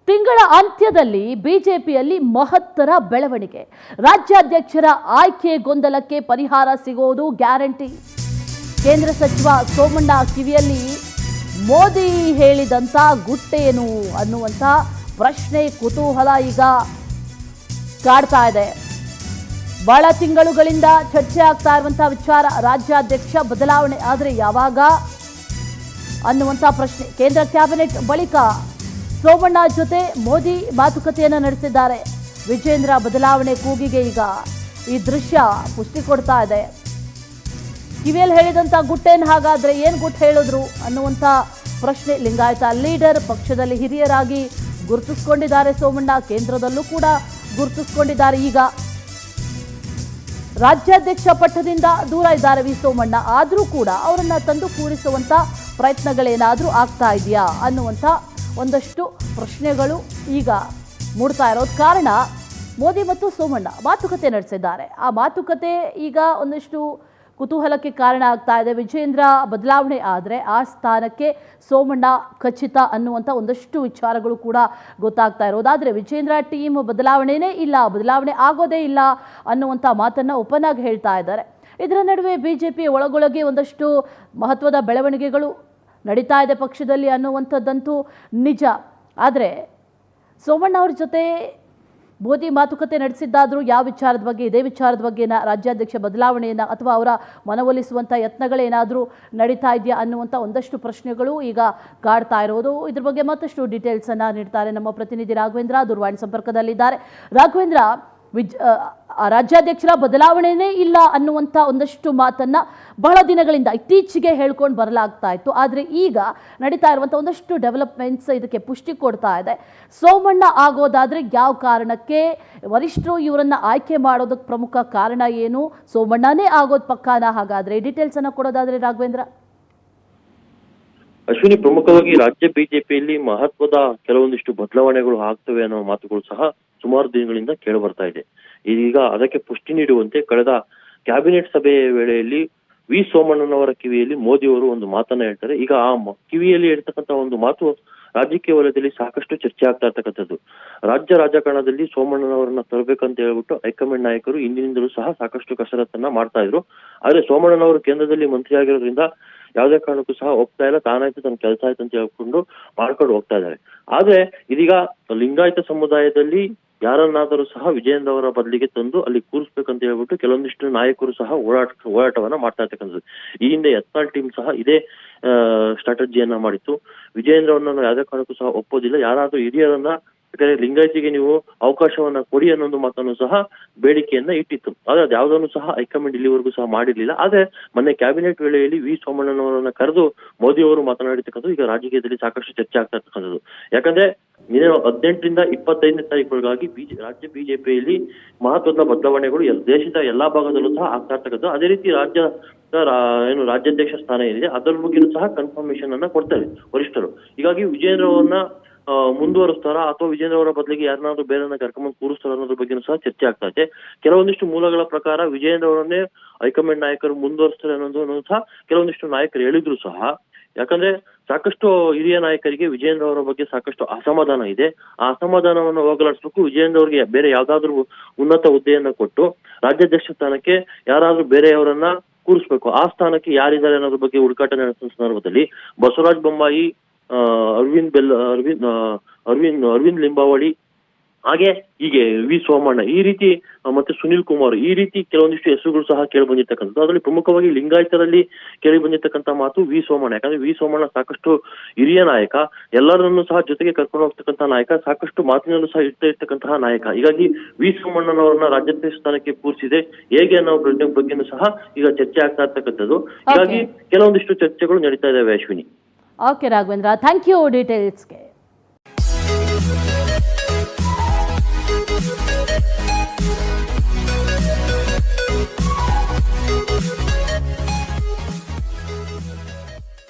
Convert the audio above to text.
ತಿಂಗಳ ಅಂತ್ಯದಲ್ಲಿ ಬಿಜೆಪಿಯಲ್ಲಿ ಮಹತ್ತರ ಬೆಳವಣಿಗೆ. ರಾಜ್ಯಾಧ್ಯಕ್ಷರ ಆಯ್ಕೆ ಗೊಂದಲಕ್ಕೆ ಪರಿಹಾರ ಸಿಗೋದು ಗ್ಯಾರಂಟಿ. ಕೇಂದ್ರ ಸಚಿವ ಸೋಮಣ್ಣ ಕಿವಿಯಲ್ಲಿ ಮೋದಿ ಹೇಳಿದಂತ ಗುಟ್ಟೇನು ಅನ್ನುವಂತ ಪ್ರಶ್ನೆ, ಕುತೂಹಲ ಈಗ ಕಾಡ್ತಾ ಇದೆ. ಬಹಳ ತಿಂಗಳುಗಳಿಂದ ಚರ್ಚೆ ಆಗ್ತಾ ಇರುವಂತಹ ವಿಚಾರ, ರಾಜ್ಯಾಧ್ಯಕ್ಷ ಬದಲಾವಣೆ ಆದರೆ ಯಾವಾಗ ಅನ್ನುವಂಥ ಪ್ರಶ್ನೆ. ಕೇಂದ್ರ ಕ್ಯಾಬಿನೆಟ್ ಬಳಿಕ ಸೋಮಣ್ಣ ಜೊತೆ ಮೋದಿ ಮಾತುಕತೆಯನ್ನು ನಡೆಸಿದ್ದಾರೆ. ವಿಜೇಂದ್ರ ಬದಲಾವಣೆ ಕೂಗಿಗೆ ಈಗ ಈ ದೃಶ್ಯ ಪುಷ್ಟಿ ಕೊಡ್ತಾ ಇದೆ. ಕಿವಿಯಲ್ಲಿ ಹೇಳಿದಂಥ ಗುಟ್ಟೇನು, ಹಾಗಾದ್ರೆ ಏನು ಗುಟ್ಟು ಹೇಳಿದ್ರು ಅನ್ನುವಂಥ ಪ್ರಶ್ನೆ. ಲಿಂಗಾಯತ ಲೀಡರ್, ಪಕ್ಷದಲ್ಲಿ ಹಿರಿಯರಾಗಿ ಗುರುತಿಸಿಕೊಂಡಿದ್ದಾರೆ ಸೋಮಣ್ಣ, ಕೇಂದ್ರದಲ್ಲೂ ಕೂಡ ಗುರುತಿಸಿಕೊಂಡಿದ್ದಾರೆ. ಈಗ ರಾಜ್ಯಾಧ್ಯಕ್ಷ ಪಟ್ಟದಿಂದ ದೂರ ಇದ್ದಾರೆ ವಿ ಸೋಮಣ್ಣ. ಆದರೂ ಕೂಡ ಅವರನ್ನ ತಂದು ಕೂರಿಸುವಂತ ಪ್ರಯತ್ನಗಳೇನಾದರೂ ಆಗ್ತಾ ಇದೆಯಾ ಅನ್ನುವಂಥ ಒಂದಷ್ಟು ಪ್ರಶ್ನೆಗಳು ಈಗ ಮೂಡ್ತಾ ಇರೋದು ಕಾರಣ ಮೋದಿ ಮತ್ತು ಸೋಮಣ್ಣ ಮಾತುಕತೆ ನಡೆಸಿದ್ದಾರೆ. ಆ ಮಾತುಕತೆ ಈಗ ಒಂದಷ್ಟು ಕುತೂಹಲಕ್ಕೆ ಕಾರಣ ಆಗ್ತಾ ಇದೆ. ವಿಜೇಂದ್ರ ಬದಲಾವಣೆ ಆದರೆ ಆ ಸ್ಥಾನಕ್ಕೆ ಸೋಮಣ್ಣ ಖಚಿತ ಅನ್ನುವಂಥ ಒಂದಷ್ಟು ವಿಚಾರಗಳು ಕೂಡ ಗೊತ್ತಾಗ್ತಾ ಇರೋದು. ಆದರೆ ವಿಜೇಂದ್ರ ಟೀಮ್ ಬದಲಾವಣೆನೇ ಇಲ್ಲ, ಬದಲಾವಣೆ ಆಗೋದೇ ಇಲ್ಲ ಅನ್ನುವಂಥ ಮಾತನ್ನು ಓಪನ್ ಆಗಿ ಹೇಳ್ತಾ ಇದ್ದಾರೆ. ಇದರ ನಡುವೆ ಬಿಜೆಪಿ ಒಳಗೊಳಗೆ ಒಂದಷ್ಟು ಮಹತ್ವದ ಬೆಳವಣಿಗೆಗಳು ನಡೀತಾ ಇದೆ ಪಕ್ಷದಲ್ಲಿ ಅನ್ನುವಂಥದ್ದಂತೂ ನಿಜ. ಆದರೆ ಸೋಮಣ್ಣ ಅವ್ರ ಜೊತೆ ಮೋದಿ ಮಾತುಕತೆ ನಡೆಸಿದ್ದಾದರೂ ಯಾವ ವಿಚಾರದ ಬಗ್ಗೆ, ಇದೇ ವಿಚಾರದ ಬಗ್ಗೆ ರಾಜ್ಯಾಧ್ಯಕ್ಷ ಬದಲಾವಣೆಯನ್ನು ಅಥವಾ ಅವರ ಮನವೊಲಿಸುವಂಥ ಯತ್ನಗಳೇನಾದರೂ ನಡೀತಾ ಇದೆಯಾ ಅನ್ನುವಂಥ ಒಂದಷ್ಟು ಪ್ರಶ್ನೆಗಳು ಈಗ ಕಾಡ್ತಾ ಇರೋದು. ಇದ್ರ ಬಗ್ಗೆ ಮತ್ತಷ್ಟು ಡೀಟೇಲ್ಸನ್ನು ನೀಡ್ತಾರೆ ನಮ್ಮ ಪ್ರತಿನಿಧಿ ರಾಘವೇಂದ್ರ, ದೂರವಾಣಿ ಸಂಪರ್ಕದಲ್ಲಿದ್ದಾರೆ. ರಾಘವೇಂದ್ರ, ರಾಜ್ಯಾಧ್ಯಕ್ಷರ ಬದಲಾವಣೆನೇ ಇಲ್ಲ ಅನ್ನುವಂಥ ಒಂದಷ್ಟು ಮಾತನ್ನ ಬಹಳ ದಿನಗಳಿಂದ ಇತ್ತೀಚೆಗೆ ಹೇಳ್ಕೊಂಡು ಬರಲಾಗ್ತಾ ಇತ್ತು. ಆದರೆ ಈಗ ನಡೀತಾ ಇರುವಂಥ ಒಂದಷ್ಟು ಡೆವಲಪ್ಮೆಂಟ್ಸ್ ಇದಕ್ಕೆ ಪುಷ್ಟಿ ಕೊಡ್ತಾ ಇದೆ. ಸೋಮಣ್ಣ ಆಗೋದಾದ್ರೆ ಯಾವ ಕಾರಣಕ್ಕೆ, ವರಿಷ್ಠರು ಇವರನ್ನ ಆಯ್ಕೆ ಮಾಡೋದಕ್ಕೆ ಪ್ರಮುಖ ಕಾರಣ ಏನು, ಸೋಮಣ್ಣನೇ ಆಗೋದು ಪಕ್ಕಾನ? ಹಾಗಾದ್ರೆ ಡೀಟೇಲ್ಸ್ ಅನ್ನ ಕೊಡೋದಾದ್ರೆ ರಾಘವೇಂದ್ರ. ಅಶ್ವಿನಿ, ಪ್ರಮುಖವಾಗಿ ರಾಜ್ಯ ಬಿಜೆಪಿಯಲ್ಲಿ ಮಹತ್ವದ ಕೆಲವೊಂದಿಷ್ಟು ಬದಲಾವಣೆಗಳು ಆಗ್ತವೆ ಅನ್ನೋ ಮಾತುಗಳು ಸಹ ಸುಮಾರು ದಿನಗಳಿಂದ ಕೇಳಿ ಬರ್ತಾ ಇದೆ. ಇದೀಗ ಅದಕ್ಕೆ ಪುಷ್ಟಿ ನೀಡುವಂತೆ ಕಳೆದ ಕ್ಯಾಬಿನೆಟ್ ಸಭೆಯ ವೇಳೆಯಲ್ಲಿ ವಿ ಸೋಮಣ್ಣನವರ ಕಿವಿಯಲ್ಲಿ ಮೋದಿ ಅವರು ಒಂದು ಮಾತನ್ನ ಹೇಳ್ತಾರೆ. ಈಗ ಆ ಕಿವಿಯಲ್ಲಿ ಹೇಳ್ತಕ್ಕಂಥ ಒಂದು ಮಾತು ರಾಜಕೀಯ ವಲಯದಲ್ಲಿ ಸಾಕಷ್ಟು ಚರ್ಚೆ ಆಗ್ತಾ ಇರ್ತಕ್ಕಂಥದ್ದು. ರಾಜ್ಯ ರಾಜಕಾರಣದಲ್ಲಿ ಸೋಮಣ್ಣನವರನ್ನ ತರಬೇಕಂತ ಹೇಳ್ಬಿಟ್ಟು ಹೈಕಮಾಂಡ್ ನಾಯಕರು ಇಂದಿನಿಂದಲೂ ಸಹ ಸಾಕಷ್ಟು ಕಸರತ್ತನ್ನ ಮಾಡ್ತಾ ಇದ್ರು. ಆದ್ರೆ ಸೋಮಣ್ಣನವರು ಕೇಂದ್ರದಲ್ಲಿ ಮಂತ್ರಿ ಆಗಿರೋದ್ರಿಂದ ಯಾವುದೇ ಕಾರಣಕ್ಕೂ ಸಹ ಹೋಗ್ತಾ ಇಲ್ಲ, ತಾನಾಯ್ತು ತನ್ನ ಕೆಲಸ ಆಯ್ತು ಅಂತ ಹೇಳ್ಕೊಂಡು ಮಾಡ್ಕೊಂಡು ಹೋಗ್ತಾ ಇದ್ದಾರೆ. ಆದ್ರೆ ಇದೀಗ ಲಿಂಗಾಯತ ಸಮುದಾಯದಲ್ಲಿ ಯಾರನ್ನಾದರೂ ಸಹ ವಿಜೇಂದ್ರ ಅವರ ಬದಲಿಗೆ ತಂದು ಅಲ್ಲಿ ಕೂರಿಸ್ಬೇಕಂತ ಹೇಳ್ಬಿಟ್ಟು ಕೆಲವೊಂದಿಷ್ಟು ನಾಯಕರು ಸಹ ಹೋರಾಟವನ್ನ ಮಾಡ್ತಾ ಇರ್ತಕ್ಕಂಥದ್ದು. ಈ ಹಿಂದೆ ಯತ್ನಾಳ್ ಟೀಮ್ ಸಹ ಇದೇ ಸ್ಟ್ರಾಟಜಿಯನ್ನ ಮಾಡಿತ್ತು. ವಿಜೇಂದ್ರವನ್ನ ಯಾವುದೇ ಕಾರಣಕ್ಕೂ ಸಹ ಒಪ್ಪೋದಿಲ್ಲ, ಯಾರಾದ್ರೂ ಹಿರಿಯರನ್ನ ಯಾಕಂದ್ರೆ ಲಿಂಗಾಯತಿಗೆ ನೀವು ಅವಕಾಶವನ್ನ ಕೊಡಿ ಅನ್ನೊಂದು ಮಾತನ್ನು ಸಹ ಬೇಡಿಕೆಯನ್ನ ಇಟ್ಟಿತ್ತು. ಆದ್ರೆ ಅದು ಯಾವುದನ್ನು ಸಹ ಹೈಕಮಾಂಡ್ ಇಲ್ಲಿವರೆಗೂ ಸಹ ಮಾಡಿರ್ಲಿಲ್ಲ. ಆದ್ರೆ ಮೊನ್ನೆ ಕ್ಯಾಬಿನೆಟ್ ವೇಳೆಯಲ್ಲಿ ವಿ ಸೋಮಣ್ಣನವರನ್ನ ಕರೆದು ಮೋದಿ ಅವರು ಮಾತನಾಡಿರ್ತಕ್ಕಂಥದ್ದು ಈಗ ರಾಜಕೀಯದಲ್ಲಿ ಸಾಕಷ್ಟು ಚರ್ಚೆ ಆಗ್ತಾ ಇರ್ತಕ್ಕಂಥದ್ದು. ಯಾಕಂದ್ರೆ 18ರಿಂದ 25ನೇ ತಾರೀಕುವರೆಗಾಗಿ ರಾಜ್ಯ ಬಿಜೆಪಿಯಲ್ಲಿ ಮಹತ್ವದ ಬದಲಾವಣೆಗಳು ದೇಶದ ಎಲ್ಲಾ ಭಾಗದಲ್ಲೂ ಸಹ ಆಗ್ತಾ ಇರ್ತಕ್ಕಂಥದ್ದು. ಅದೇ ರೀತಿ ರಾಜ್ಯಾಧ್ಯಕ್ಷ ಸ್ಥಾನ ಏನಿದೆ ಅದರ ಬಗ್ಗೆಯೂ ಸಹ ಕನ್ಫರ್ಮೇಶನ್ ಅನ್ನ ಕೊಡ್ತಾರೆ ವರಿಷ್ಠರು. ಹೀಗಾಗಿ ವಿಜೇಂದ್ರ ಅವರನ್ನ ಮುಂದುವರಿಸ್ತಾರ ಅಥವಾ ವಿಜೇಂದ್ರ ಅವರ ಬದಲಿಗೆ ಯಾರನ್ನಾದ್ರೂ ಬೇರೆಯನ್ನ ಕರ್ಕೊಂಡ್ ಕೂರಿಸ್ತಾರ ಅನ್ನೋದ್ರ ಬಗ್ಗೆ ಸಹ ಚರ್ಚೆ ಆಗ್ತಾ ಇದೆ. ಕೆಲವೊಂದಿಷ್ಟು ಮೂಲಗಳ ಪ್ರಕಾರ ವಿಜೇಂದ್ರ ಅವರನ್ನೇ ಹೈಕಮಾಂಡ್ ನಾಯಕರು ಮುಂದುವರಿಸ್ತಾರೆ ಅನ್ನೋದು ಸಹ ಕೆಲವೊಂದಿಷ್ಟು ನಾಯಕರು ಹೇಳಿದ್ರು ಸಹ. ಯಾಕಂದ್ರೆ ಸಾಕಷ್ಟು ಹಿರಿಯ ನಾಯಕರಿಗೆ ವಿಜೇಂದ್ರ ಅವರ ಬಗ್ಗೆ ಸಾಕಷ್ಟು ಅಸಮಾಧಾನ ಇದೆ. ಆ ಅಸಮಾಧಾನವನ್ನು ಹೋಗಲಾಡಿಸ್ಬೇಕು, ವಿಜೇಂದ್ರ ಅವರಿಗೆ ಬೇರೆ ಯಾವ್ದಾದ್ರು ಉನ್ನತ ಹುದ್ದೆಯನ್ನ ಕೊಟ್ಟು ರಾಜ್ಯಾಧ್ಯಕ್ಷ ಸ್ಥಾನಕ್ಕೆ ಯಾರಾದ್ರೂ ಬೇರೆಯವರನ್ನ ಕೂರಿಸ್ಬೇಕು. ಆ ಸ್ಥಾನಕ್ಕೆ ಯಾರಿದ್ದಾರೆ ಅನ್ನೋದ್ರ ಬಗ್ಗೆ ಹುಡುಕಾಟ ನಡೆಸುವ ಸಂದರ್ಭದಲ್ಲಿ ಬಸವರಾಜ ಬೊಮ್ಮಾಯಿ, ಅರವಿಂದ್ ಲಿಂಬಾವಳಿ, ಹಾಗೆ ಹೀಗೆ ವಿ ಸೋಮಣ್ಣ, ಈ ರೀತಿ ಮತ್ತೆ ಸುನಿಲ್ ಕುಮಾರ್, ಈ ರೀತಿ ಕೆಲವೊಂದಿಷ್ಟು ಹೆಸರುಗಳು ಸಹ ಕೇಳಿ ಬಂದಿರ್ತಕ್ಕಂಥದ್ದು. ಅದರಲ್ಲಿ ಪ್ರಮುಖವಾಗಿ ಲಿಂಗಾಯತರಲ್ಲಿ ಕೇಳಿ ಬಂದಿರ್ತಕ್ಕಂಥ ಮಾತು ವಿ ಸೋಮಣ್ಣ. ಯಾಕಂದ್ರೆ ವಿ ಸೋಮಣ್ಣ ಸಾಕಷ್ಟು ಹಿರಿಯ ನಾಯಕ, ಎಲ್ಲರನ್ನೂ ಸಹ ಜೊತೆಗೆ ಕರ್ಕೊಂಡು ಹೋಗ್ತಕ್ಕಂಥ ನಾಯಕ, ಸಾಕಷ್ಟು ಮಾತಿನಲ್ಲೂ ಸಹ ಇರ್ತಕ್ಕಂತಹ ನಾಯಕ. ಹೀಗಾಗಿ ವಿ ಸೋಮಣ್ಣನವರನ್ನ ರಾಜ್ಯಾಧ್ಯಕ್ಷ ಸ್ಥಾನಕ್ಕೆ ಕೂರಿಸಿದೆ ಹೇಗೆ ಅನ್ನೋ ಬಗ್ಗೆನೂ ಸಹ ಈಗ ಚರ್ಚೆ ಆಗ್ತಾ ಇರ್ತಕ್ಕಂಥದ್ದು. ಹೀಗಾಗಿ ಕೆಲವೊಂದಿಷ್ಟು ಚರ್ಚೆಗಳು ನಡೀತಾ ಇದಾವೆ Ashwini. Okay Raghavendra, thank you ಡೀಟೇಲ್ಸ್ಗೆ.